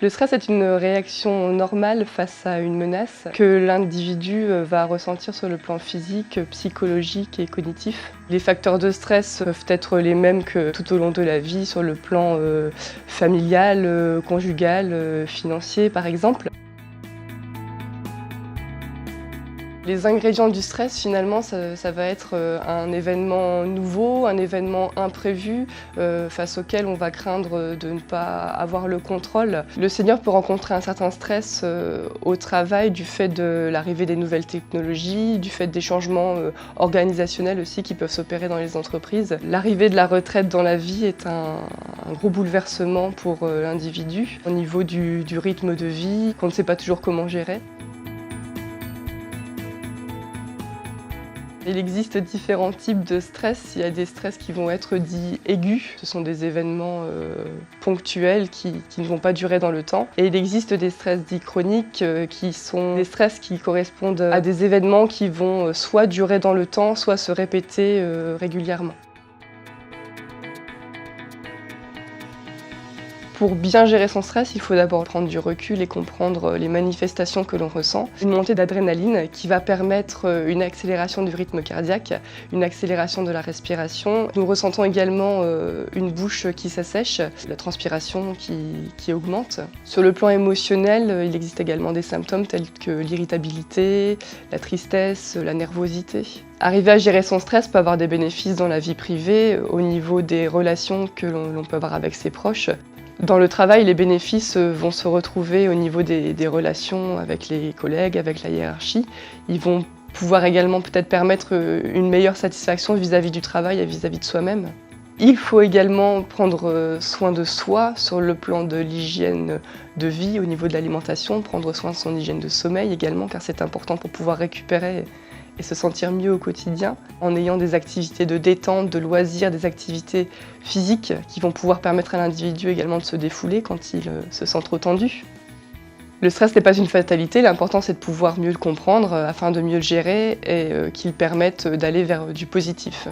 Le stress est une réaction normale face à une menace que l'individu va ressentir sur le plan physique, psychologique et cognitif. Les facteurs de stress peuvent être les mêmes que tout au long de la vie sur le plan familial, conjugal, financier par exemple. Les ingrédients du stress, finalement, ça va être un événement nouveau, un événement imprévu face auquel on va craindre de ne pas avoir le contrôle. Le senior peut rencontrer un certain stress au travail du fait de l'arrivée des nouvelles technologies, du fait des changements organisationnels aussi qui peuvent s'opérer dans les entreprises. L'arrivée de la retraite dans la vie est un gros bouleversement pour l'individu au niveau du rythme de vie qu'on ne sait pas toujours comment gérer. Il existe différents types de stress. Il y a des stress qui vont être dits aigus. Ce sont des événements ponctuels qui ne vont pas durer dans le temps. Et il existe des stress dits chroniques qui sont des stress qui correspondent à des événements qui vont soit durer dans le temps, soit se répéter régulièrement. Pour bien gérer son stress, il faut d'abord prendre du recul et comprendre les manifestations que l'on ressent. Une montée d'adrénaline qui va permettre une accélération du rythme cardiaque, une accélération de la respiration. Nous ressentons également une bouche qui s'assèche, la transpiration qui augmente. Sur le plan émotionnel, il existe également des symptômes tels que l'irritabilité, la tristesse, la nervosité. Arriver à gérer son stress peut avoir des bénéfices dans la vie privée, au niveau des relations que l'on peut avoir avec ses proches. Dans le travail, les bénéfices vont se retrouver au niveau des relations avec les collègues, avec la hiérarchie. Ils vont pouvoir également peut-être permettre une meilleure satisfaction vis-à-vis du travail et vis-à-vis de soi-même. Il faut également prendre soin de soi sur le plan de l'hygiène de vie, au niveau de l'alimentation, prendre soin de son hygiène de sommeil également, car c'est important pour pouvoir récupérer et se sentir mieux au quotidien, en ayant des activités de détente, de loisirs, des activités physiques qui vont pouvoir permettre à l'individu également de se défouler quand il se sent trop tendu. Le stress n'est pas une fatalité, l'important c'est de pouvoir mieux le comprendre afin de mieux le gérer et qu'il permette d'aller vers du positif.